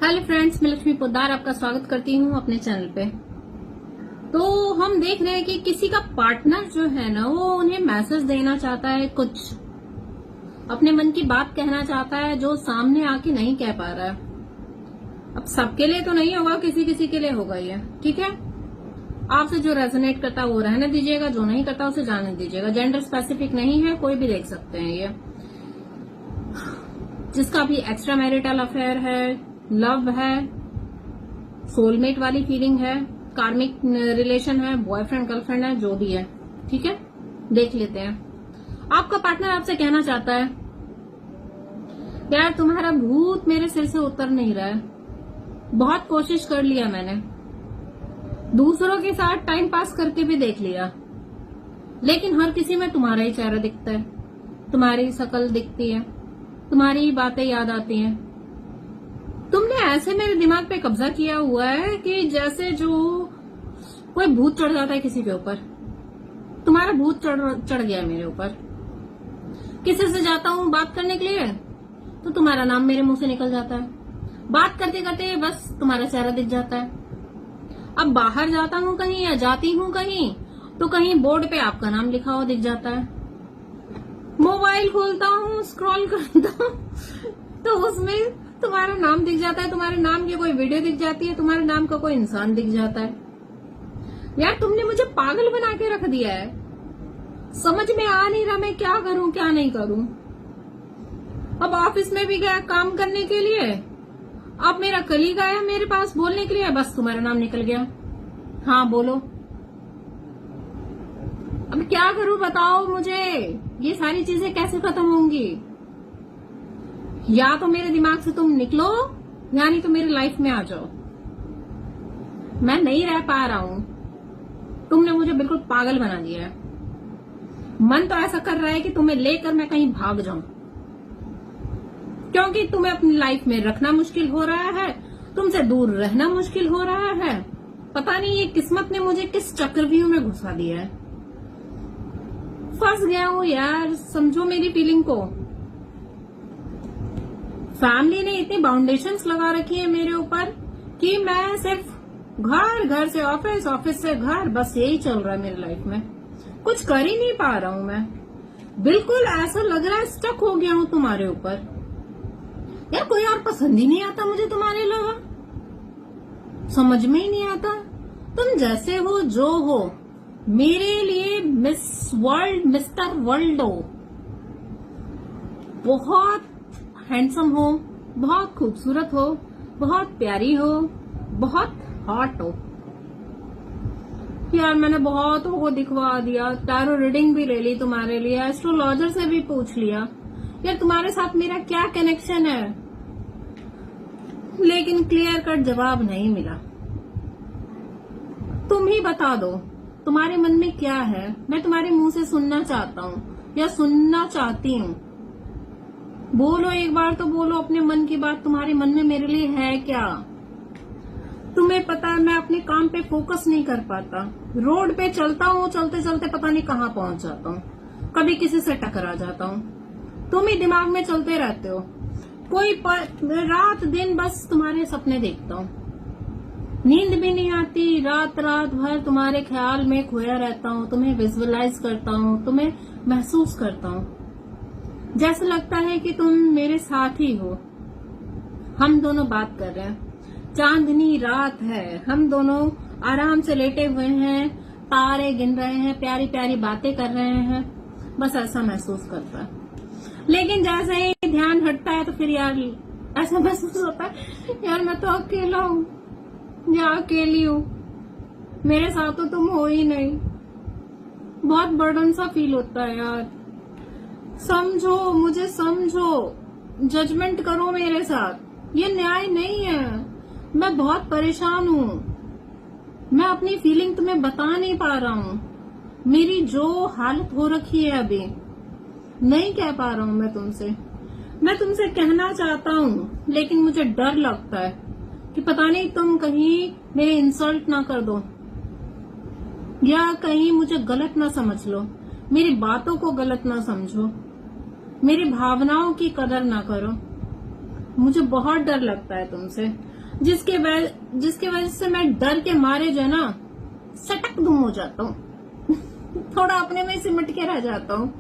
Hello friends, मैं लक्ष्मी पोद्दार आपका स्वागत करती हूँ अपने चैनल पे। तो हम देख रहे हैं कि किसी का पार्टनर जो है ना, वो उन्हें मैसेज देना चाहता है, कुछ अपने मन की बात कहना चाहता है जो सामने आके नहीं कह पा रहा है। अब सबके लिए तो नहीं होगा, किसी किसी के लिए होगा ये, ठीक है। आपसे जो रेजोनेट करता है वो रहने दीजिएगा, जो नहीं करता उसे जाने दीजिएगा। जेंडर स्पेसिफिक नहीं है, कोई भी देख सकते हैं ये। जिसका भी एक्स्ट्रा मैरिटल अफेयर है, लव है, सोलमेट वाली फीलिंग है, कार्मिक रिलेशन है, बॉयफ्रेंड गर्लफ्रेंड है, जो भी है, ठीक है, देख लेते हैं। आपका पार्टनर आपसे कहना चाहता है, यार तुम्हारा भूत मेरे सिर से उतर नहीं रहा है। बहुत कोशिश कर लिया मैंने, दूसरों के साथ टाइम पास करके भी देख लिया, लेकिन हर किसी में तुम्हारा ही चेहरा दिखता है, तुम्हारी शक्ल दिखती है, तुम्हारी ही बातें याद आती हैं। तुमने ऐसे मेरे दिमाग पे कब्जा किया हुआ है कि जैसे जो कोई भूत चढ़ जाता है किसी के ऊपर। तुम्हारा भूत चढ़ गया मेरे ऊपर। किसी से जाता हूँ बात करने के लिए तो तुम्हारा नाम मेरे मुंह से निकल जाता है। बात करते करते बस तुम्हारा चेहरा दिख जाता है। अब बाहर जाता हूँ कहीं या जाती हूँ कहीं तो कहीं बोर्ड पे आपका नाम लिखा हुआ दिख जाता है। मोबाइल खोलता हूँ, स्क्रॉल करता हूँ तो उसमें तुम्हारा नाम दिख जाता है, तुम्हारे नाम की कोई वीडियो दिख जाती है, तुम्हारे नाम का कोई इंसान दिख जाता है। यार तुमने मुझे पागल बना के रख दिया है। समझ में आ नहीं रहा मैं क्या करूं क्या नहीं करूं। अब ऑफिस में भी गया काम करने के लिए, अब मेरा कलीग आया मेरे पास बोलने के लिए, बस तुम्हारा नाम निकल गया। हाँ बोलो, अब क्या करूं बताओ मुझे। ये सारी चीजें कैसे खत्म होंगी? या तो मेरे दिमाग से तुम निकलो या नहीं तो मेरी लाइफ में आ जाओ। मैं नहीं रह पा रहा हूं। तुमने मुझे बिल्कुल पागल बना दिया है। मन तो ऐसा कर रहा है कि तुम्हें लेकर मैं कहीं भाग जाऊं, क्योंकि तुम्हें अपनी लाइफ में रखना मुश्किल हो रहा है, तुमसे दूर रहना मुश्किल हो रहा है। पता नहीं ये किस्मत ने मुझे किस चक्रव्यूह में घुसा दिया है। फंस गया हूं यार, समझो मेरी फीलिंग को। फैमिली ने इतनी बाउंडेशंस लगा रखी है मेरे ऊपर कि मैं सिर्फ घर, घर से ऑफिस, ऑफिस से घर, बस यही चल रहा है मेरी लाइफ में। कुछ कर ही नहीं पा रहा हूं मैं। बिल्कुल ऐसा लग रहा है स्टक हो गया हूं तुम्हारे ऊपर। यार कोई और पसंद ही नहीं आता मुझे तुम्हारे अलावा। समझ में ही नहीं आता। तुम जैसे हो जो हो, मेरे लिए मिस वर्ल्ड, मिस्टर वर्ल्ड हो। बहुत हैंडसम हो, बहुत खूबसूरत हो, बहुत प्यारी हो, बहुत हॉट हो। यार मैंने बहुतों को दिखवा दिया, टैरो रीडिंग भी ले ली तुम्हारे लिए, एस्ट्रोलॉजर से भी पूछ लिया यार तुम्हारे साथ मेरा क्या कनेक्शन है, लेकिन क्लियर कट जवाब नहीं मिला। तुम ही बता दो तुम्हारे मन में क्या है। मैं तुम्हारे मुंह से सुनना चाहता हूँ या सुनना चाहती हूँ। बोलो, एक बार तो बोलो अपने मन की बात। तुम्हारे मन में मेरे लिए है क्या? तुम्हें पता है मैं अपने काम पे फोकस नहीं कर पाता। रोड पे चलता हूँ, चलते चलते पता नहीं कहाँ पहुंच जाता हूँ, कभी किसी से टकरा जाता हूँ। तुम ही दिमाग में चलते रहते हो। रात दिन बस तुम्हारे सपने देखता हूँ, नींद भी नहीं आती। रात रात भर तुम्हारे ख्याल में खोया रहता हूँ, तुम्हें विजुअलाइज करता हूँ, तुम्हें महसूस करता हूँ। जैसा लगता है कि तुम मेरे साथ ही हो। हम दोनों बात कर रहे हैं, चांदनी रात है, हम दोनों आराम से लेटे हुए हैं, तारे गिन रहे हैं, प्यारी प्यारी बातें कर रहे हैं। बस ऐसा महसूस करता है। लेकिन जैसे ही ध्यान हटता है तो फिर यार ऐसा महसूस होता है यार मैं तो अकेला हूँ या अकेली हूँ, मेरे साथ तो तुम हो ही नहीं। बहुत बर्डन सा फील होता है यार। समझो मुझे, समझो, जजमेंट करो मेरे साथ। ये न्याय नहीं है। मैं बहुत परेशान हूँ। मैं अपनी फीलिंग तुम्हें बता नहीं पा रहा हूँ। मेरी जो हालत हो रखी है अभी, नहीं कह पा रहा हूँ मैं तुमसे। मैं तुमसे कहना चाहता हूँ लेकिन मुझे डर लगता है कि पता नहीं तुम कहीं मेरे इंसल्ट ना कर दो या कहीं मुझे गलत ना समझ लो, मेरी बातों को गलत ना समझो, मेरी भावनाओं की कदर ना करो। मुझे बहुत डर लगता है तुमसे, जिसके वजह से मैं डर के मारे जो है ना सटक दुम हो जाता हूँ थोड़ा अपने में सिमट के रह जाता हूँ।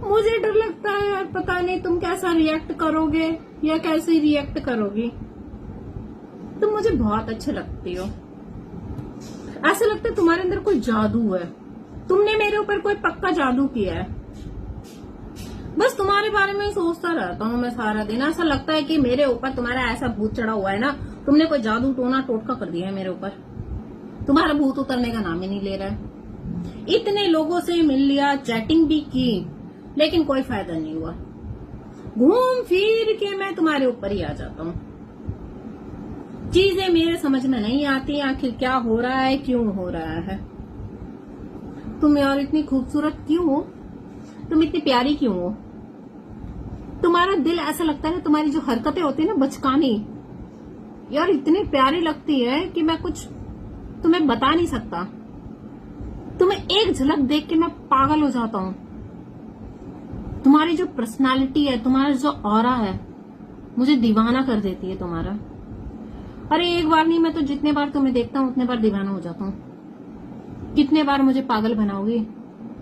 मुझे डर लगता है यार, पता नहीं तुम कैसा रिएक्ट करोगे या कैसे रिएक्ट करोगी। तुम मुझे बहुत अच्छे लगती हो, ऐसा लगता है तुम्हारे अंदर कोई जादू है, तुमने मेरे ऊपर कोई पक्का जादू किया है। बस तुम्हारे बारे में सोचता रहता हूँ मैं सारा दिन। ऐसा लगता है कि मेरे ऊपर तुम्हारा ऐसा भूत चढ़ा हुआ है ना, तुमने कोई जादू टोना टोटका कर दिया है मेरे ऊपर। तुम्हारा भूत उतरने का नाम ही नहीं ले रहा है। इतने लोगों से मिल लिया, चैटिंग भी की, लेकिन कोई फायदा नहीं हुआ। घूम फिर के मैं तुम्हारे ऊपर ही आ जाता हूँ। चीजें मेरे समझ में नहीं आती, आखिर क्या हो रहा है, क्यों हो रहा है। तुम यार इतनी खूबसूरत क्यों हो, तुम इतनी प्यारी क्यों हो। तुम्हारा दिल ऐसा लगता है ना, तुम्हारी जो हरकतें होती है ना बचकानी, यार इतनी प्यारी लगती है कि मैं कुछ तुम्हें बता नहीं सकता। तुम्हें एक झलक देख के मैं पागल हो जाता हूँ। तुम्हारी जो पर्सनालिटी है, तुम्हारा जो ऑरा है, मुझे दीवाना कर देती है तुम्हारा। अरे एक बार नहीं, मैं तो जितने बार तुम्हें देखता हूँ उतने बार दीवाना हो जाता हूँ। कितने बार मुझे पागल बनाओगे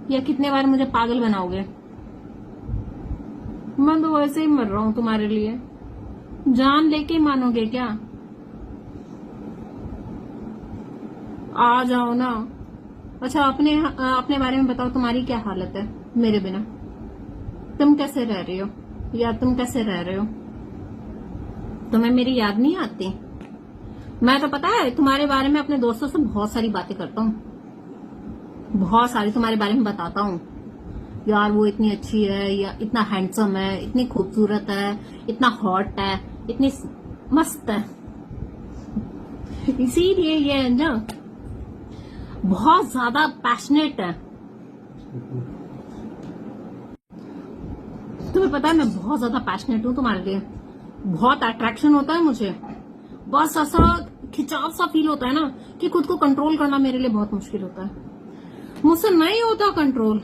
या कितने बार मुझे पागल बनाओगे। मैं तो वैसे ही मर रहा हूँ तुम्हारे लिए, जान लेके मानोगे क्या। आ जाओ ना। अच्छा अपने बारे में बताओ, तुम्हारी क्या हालत है मेरे बिना। तुम कैसे रह रही हो या तुम कैसे रह रहे हो। तुम्हें मेरी याद नहीं आती। मैं तो पता है तुम्हारे बारे में अपने दोस्तों से बहुत सारी बातें करता हूँ, बहुत सारी तुम्हारे बारे में बताता हूँ। यार वो इतनी अच्छी है, या इतना हैंडसम है, इतनी खूबसूरत है, इतना हॉट है, इतनी मस्त है। इसीलिए ये ना बहुत ज्यादा पैशनेट है। तुम्हें पता है मैं बहुत ज्यादा पैशनेट हूँ तुम्हारे लिए। बहुत अट्रैक्शन होता है मुझे, बस ऐसा खिंचाव सा फील होता है ना कि खुद को कंट्रोल करना मेरे लिए बहुत मुश्किल होता है। मुझसे नहीं होता कंट्रोल।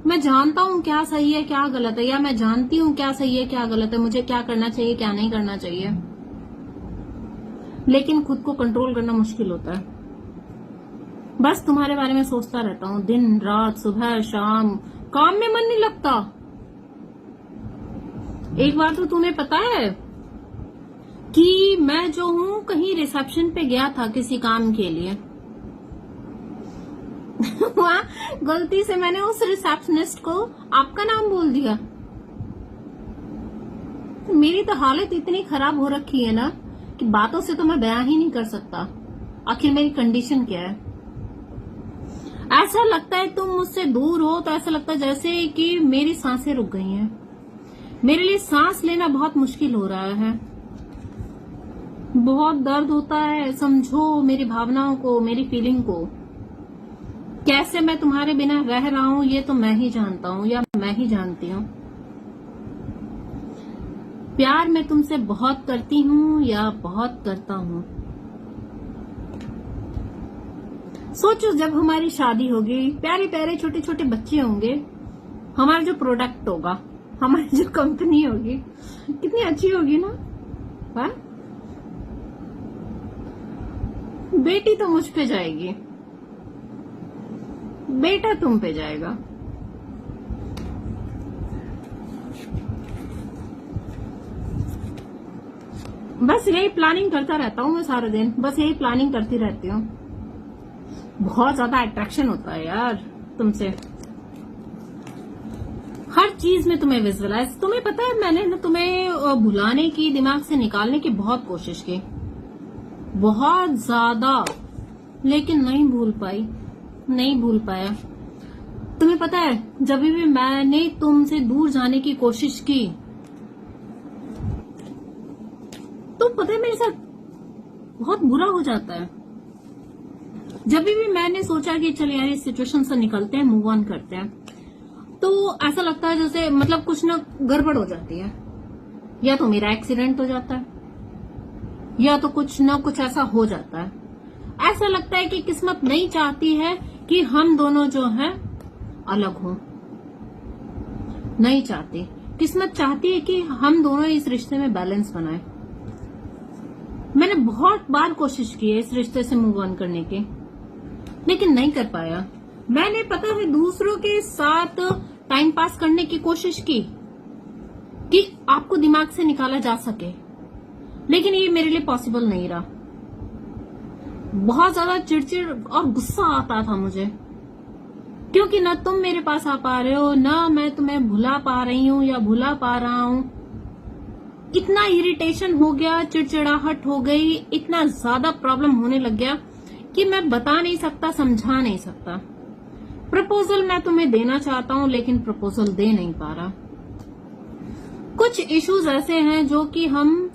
मैं जानता हूँ क्या सही है क्या गलत है, या मैं जानती हूँ क्या सही है क्या गलत है, मुझे क्या करना चाहिए क्या नहीं करना चाहिए, लेकिन खुद को कंट्रोल करना मुश्किल होता है। बस तुम्हारे बारे में सोचता रहता हूँ दिन रात, सुबह शाम, काम में मन नहीं लगता। एक बार तो तुम्हें पता है कि मैं जो हूँ कहीं रिसेप्शन पे गया था किसी काम के लिए वहां गलती से मैंने उस रिसेप्शनिस्ट को आपका नाम बोल दिया। मेरी तो हालत इतनी खराब हो रखी है ना कि बातों से तो मैं बयां ही नहीं कर सकता आखिर मेरी कंडीशन क्या है। ऐसा लगता है तुम मुझसे दूर हो तो ऐसा लगता है जैसे कि मेरी सांसें रुक गई हैं। मेरे लिए सांस लेना बहुत मुश्किल हो रहा है, बहुत दर्द होता है। समझो मेरी भावनाओं को, मेरी फीलिंग को। कैसे मैं तुम्हारे बिना रह रहा हूँ ये तो मैं ही जानता हूँ, या मैं ही जानती हूँ। प्यार मैं तुमसे बहुत करती हूँ या बहुत करता हूँ। सोचो जब हमारी शादी होगी, प्यारे प्यारे छोटे छोटे बच्चे होंगे, हमारा जो प्रोडक्ट होगा, हमारी जो कंपनी होगी कितनी अच्छी होगी ना। हा? बेटी तो मुझ पे जाएगी, बेटा तुम पे जाएगा। बस यही प्लानिंग करता रहता हूँ मैं सारा दिन, बस यही प्लानिंग करती रहती हूँ। बहुत ज्यादा अट्रैक्शन होता है यार तुमसे, हर चीज में तुम्हें विजुअलाइज। तुम्हें पता है मैंने ना तुम्हें भुलाने की, दिमाग से निकालने की बहुत कोशिश की, बहुत ज्यादा, लेकिन नहीं भूल पाई, नहीं भूल पाया। तुम्हें पता है जब भी मैंने तुमसे दूर जाने की कोशिश की तो पता है मेरे साथ बहुत बुरा हो जाता है। जब भी मैंने सोचा कि चल यार इस सिचुएशन से निकलते हैं, मूव ऑन करते हैं, तो ऐसा लगता है जैसे मतलब कुछ ना गड़बड़ हो जाती है। या तो मेरा एक्सीडेंट हो जाता है या तो कुछ ना कुछ ऐसा हो जाता है। ऐसा लगता है कि किस्मत नहीं चाहती है कि हम दोनों जो हैं अलग हों, नहीं चाहती। किस्मत चाहती है कि हम दोनों इस रिश्ते में बैलेंस बनाए। मैंने बहुत बार कोशिश की है इस रिश्ते से मूव ऑन करने की, लेकिन नहीं कर पाया। मैंने पता है दूसरों के साथ टाइम पास करने की कोशिश की कि आपको दिमाग से निकाला जा सके, लेकिन ये मेरे लिए पॉसिबल नहीं रहा। बहुत ज्यादा चिड़चिड़ और गुस्सा आता था मुझे, क्योंकि न तुम मेरे पास आ पा रहे हो, न मैं तुम्हें भुला पा रही हूँ या भुला पा रहा हूँ। इतना इरिटेशन हो गया, चिड़चिड़ाहट हो गई, इतना ज्यादा प्रॉब्लम होने लग गया कि मैं बता नहीं सकता, समझा नहीं सकता। प्रपोजल मैं तुम्हें देना चाहता हूँ, लेकिन प्रपोजल दे नहीं पा रहा। कुछ इश्यूज ऐसे हैं जो कि हम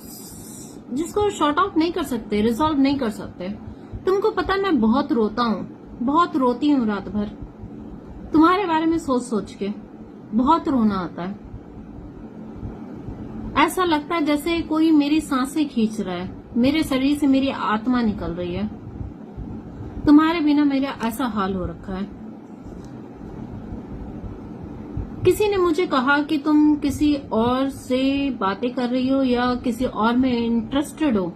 जिसको शॉर्ट आउट नहीं कर सकते, रिजॉल्व नहीं कर सकते। तुमको पता है मैं बहुत रोता हूँ, बहुत रोती हूँ रात भर तुम्हारे बारे में सोच सोच के। बहुत रोना आता है, ऐसा लगता है जैसे कोई मेरी सांसें खींच रहा है, मेरे शरीर से मेरी आत्मा निकल रही है। तुम्हारे बिना मेरा ऐसा हाल हो रखा है। किसी ने मुझे कहा कि तुम किसी और से बातें कर रही हो या किसी और में इंटरेस्टेड हो।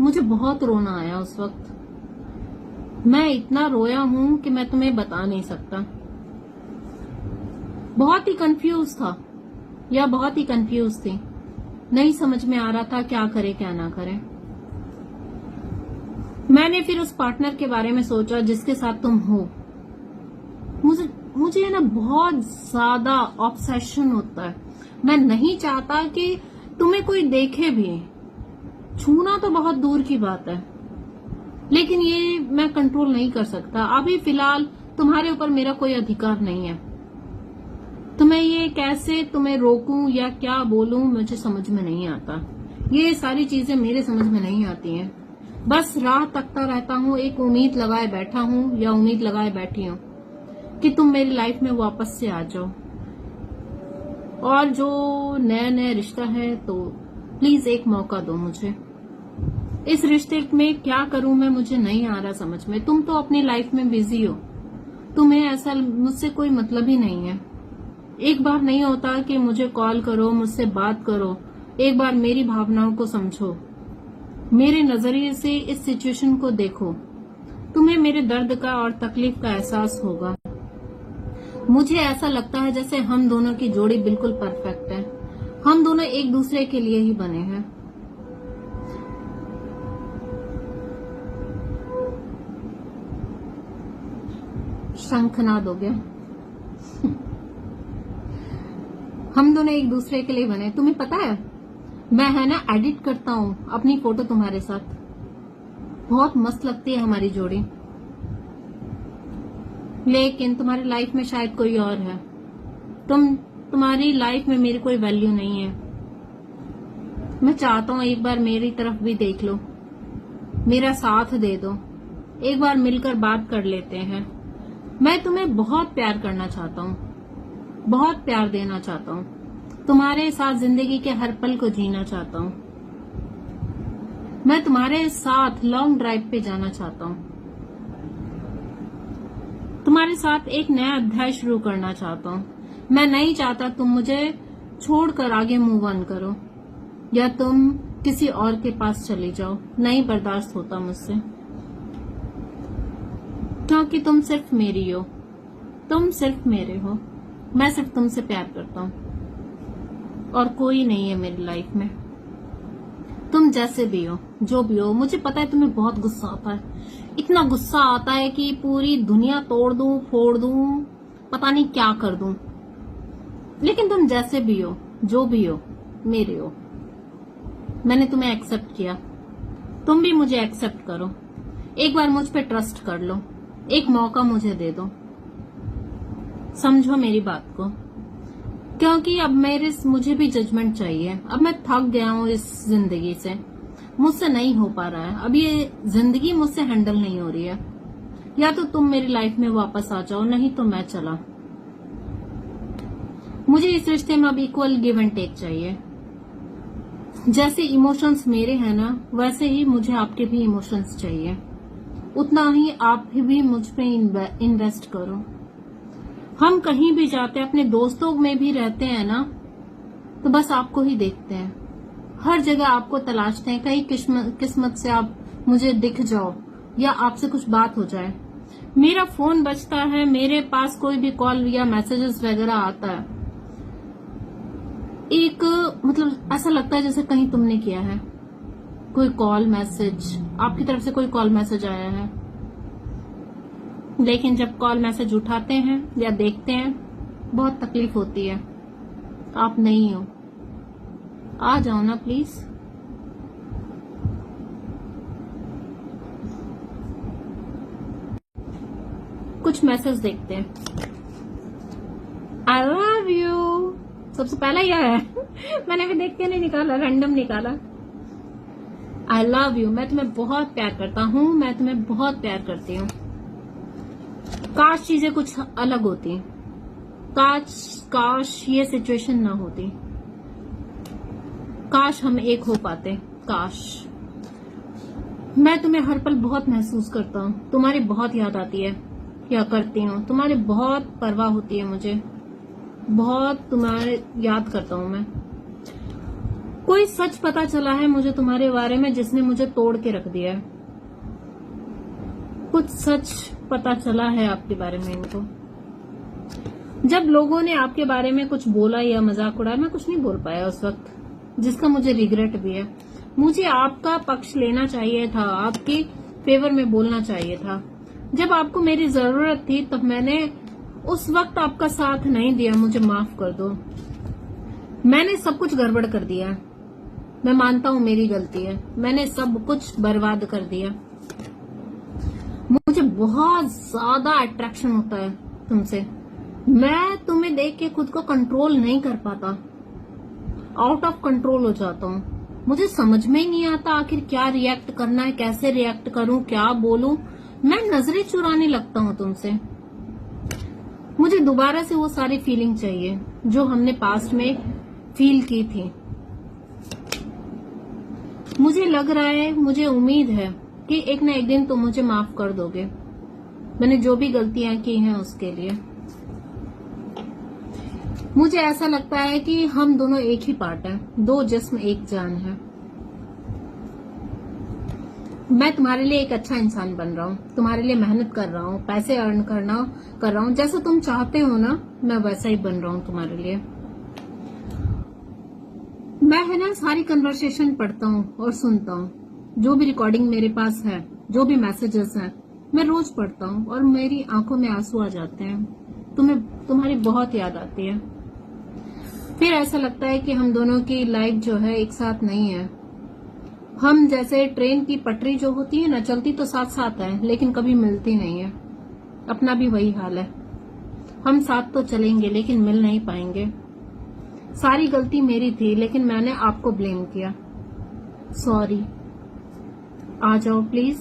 मुझे बहुत रोना आया उस वक्त। मैं इतना रोया हूं कि मैं तुम्हें बता नहीं सकता। बहुत ही कंफ्यूज था या बहुत ही कंफ्यूज थी, नहीं समझ में आ रहा था क्या करे क्या ना करे। मैंने फिर उस पार्टनर के बारे में सोचा जिसके साथ तुम हो। मुझे ना बहुत ज्यादा ऑब्सेशन होता है। मैं नहीं चाहता कि तुम्हें कोई देखे भी। छूना तो बहुत दूर की बात है, लेकिन ये मैं कंट्रोल नहीं कर सकता। अभी फिलहाल तुम्हारे ऊपर मेरा कोई अधिकार नहीं है। तुम्हें ये कैसे तुम्हें रोकूं या क्या बोलूं मुझे समझ में नहीं आता। ये सारी चीजें मेरे समझ में नहीं आती हैं। बस राह तकता रहता हूँ, एक उम्मीद लगाए बैठा हूँ या उम्मीद लगाए बैठी हूँ कि तुम मेरी लाइफ में वापस से आ जाओ। और जो नया नया रिश्ता है तो प्लीज एक मौका दो मुझे। इस रिश्ते में क्या करूं मैं, मुझे नहीं आ रहा समझ में। तुम तो अपनी लाइफ में बिजी हो, तुम्हें ऐसा मुझसे कोई मतलब ही नहीं है। एक बार नहीं होता कि मुझे कॉल करो, मुझसे बात करो, एक बार मेरी भावनाओं को समझो, मेरे नजरिए से इस सिचुएशन को देखो। तुम्हें मेरे दर्द का और तकलीफ का एहसास होगा। मुझे ऐसा लगता है जैसे हम दोनों की जोड़ी बिल्कुल परफेक्ट है। हम दोनों एक दूसरे के लिए ही बने हैं। शंखनाद हो गया। हम दोनों एक दूसरे के लिए बने। तुम्हें पता है मैं है ना एडिट करता हूँ अपनी फोटो तुम्हारे साथ, बहुत मस्त लगती है हमारी जोड़ी। लेकिन तुम्हारी लाइफ में शायद कोई और है। तुम्हारी लाइफ में मेरी कोई वैल्यू नहीं है। मैं चाहता हूँ एक बार मेरी तरफ भी देख लो, मेरा साथ दे दो, एक बार मिलकर बात कर लेते हैं। मैं तुम्हें बहुत प्यार करना चाहता हूँ, बहुत प्यार देना चाहता हूँ। तुम्हारे साथ जिंदगी के हर पल को जीना चाहता हूँ। मैं तुम्हारे साथ लॉन्ग ड्राइव पे जाना चाहता हूँ। तुम्हारे साथ एक नया अध्याय शुरू करना चाहता हूँ। मैं नहीं चाहता तुम मुझे छोड़कर आगे मूव ऑन करो या तुम किसी और के पास चली जाओ। नहीं बर्दाश्त होता मुझसे, क्योंकि तुम सिर्फ मेरी हो, तुम सिर्फ मेरे हो। मैं सिर्फ तुमसे प्यार करता हूँ और कोई नहीं है मेरी लाइफ में। तुम जैसे भी हो, जो भी हो। मुझे पता है तुम्हें बहुत गुस्सा आता है, इतना गुस्सा आता है कि पूरी दुनिया तोड़ दूं, फोड़ दूं, पता नहीं क्या कर दूं। लेकिन तुम जैसे भी हो, जो भी हो, मेरे हो। मैंने तुम्हें एक्सेप्ट किया, तुम भी मुझे एक्सेप्ट करो। एक बार मुझ पे ट्रस्ट कर लो, एक मौका मुझे दे दो। समझो मेरी बात को, क्योंकि अब मुझे भी जजमेंट चाहिए। अब मैं थक गया हूँ इस जिंदगी से, मुझसे नहीं हो पा रहा है। अब ये जिंदगी मुझसे हैंडल नहीं हो रही है। या तो तुम मेरी लाइफ में वापस आ जाओ, नहीं तो मैं चला। मुझे इस रिश्ते में अब इक्वल गिव एंड टेक चाहिए। जैसे इमोशंस मेरे हैं ना, वैसे ही मुझे आपके भी इमोशंस चाहिए। उतना ही आप भी मुझ पे इन्वेस्ट करो। हम कहीं भी जाते हैं, अपने दोस्तों में भी रहते हैं ना, तो बस आपको ही देखते हैं, हर जगह आपको तलाशते हैं, कहीं किस्मत से आप मुझे दिख जाओ या आपसे कुछ बात हो जाए। मेरा फोन बजता है, मेरे पास कोई भी कॉल या मैसेजेस वगैरह आता है, एक मतलब ऐसा लगता है जैसे कहीं तुमने किया है, कोई कॉल मैसेज, आपकी तरफ से कोई कॉल मैसेज आया है। लेकिन जब कॉल मैसेज उठाते हैं या देखते हैं, बहुत तकलीफ होती है। आप नहीं हो, आ जाओ ना प्लीज। कुछ मैसेज देखते हैं। आई लव यू, सबसे पहला यह है मैंने भी देख के नहीं निकाला, रैंडम निकाला। आई लव यू, मैं तुम्हें बहुत प्यार करता हूँ, मैं तुम्हें बहुत प्यार करती हूँ। काश चीजें कुछ अलग होती, काश ये सिचुएशन ना होती, काश हम एक हो पाते, काश। मैं तुम्हें हर पल बहुत महसूस करता हूँ, तुम्हारी बहुत याद आती है या करती हूँ, तुम्हारी बहुत परवाह होती है मुझे, बहुत तुम्हारे याद करता हूँ मैं। कोई सच पता चला है मुझे तुम्हारे बारे में जिसने मुझे तोड़ के रख दिया है। कुछ सच पता चला है आपके बारे में इनको। जब लोगों ने आपके बारे में कुछ बोला या मजाक उड़ाया, मैं कुछ नहीं बोल पाया उस वक्त, जिसका मुझे रिग्रेट भी है। मुझे आपका पक्ष लेना चाहिए था, आपके फेवर में बोलना चाहिए था। जब आपको मेरी जरूरत थी तब मैंने उस वक्त आपका साथ नहीं दिया, मुझे माफ कर दो। मैंने सब कुछ गड़बड़ कर दिया, मैं मानता हूँ मेरी गलती है, मैंने सब कुछ बर्बाद कर दिया। मुझे बहुत ज्यादा अट्रैक्शन होता है तुमसे, मैं तुम्हें देख के खुद को कंट्रोल नहीं कर पाता, आउट ऑफ कंट्रोल हो जाता हूँ। मुझे समझ में ही नहीं आता आखिर क्या रिएक्ट करना है, कैसे रिएक्ट करूं, क्या बोलूं। मैं नजरें चुराने लगता हूँ तुमसे। मुझे दोबारा से वो सारी फीलिंग चाहिए जो हमने पास्ट में फील की थी। मुझे लग रहा है, मुझे उम्मीद है कि एक न एक दिन तुम मुझे माफ कर दोगे, मैंने जो भी गलतियां की हैं उसके लिए। मुझे ऐसा लगता है कि हम दोनों एक ही पार्ट हैं, दो जिस्म एक जान है। मैं तुम्हारे लिए एक अच्छा इंसान बन रहा हूँ, तुम्हारे लिए मेहनत कर रहा हूँ, पैसे अर्न कर रहा हूँ, जैसा तुम चाहते हो ना मैं वैसा ही बन रहा हूँ तुम्हारे लिए। मैं है ना सारी कन्वर्सेशन पढ़ता हूँ और सुनता हूँ, जो भी रिकॉर्डिंग मेरे पास है, जो भी मैसेजेस हैं, मैं रोज पढ़ता हूँ और मेरी आंखों में आंसू आ जाते हैं। तुम्हारी बहुत याद आती है। फिर ऐसा लगता है कि हम दोनों की लाइफ जो है एक साथ नहीं है। हम जैसे ट्रेन की पटरी जो होती है ना, चलती तो साथ साथ है लेकिन कभी मिलती नहीं है। अपना भी वही हाल है, हम साथ तो चलेंगे लेकिन मिल नहीं पाएंगे। सारी गलती मेरी थी लेकिन मैंने आपको ब्लेम किया। सॉरी, आ जाओ प्लीज।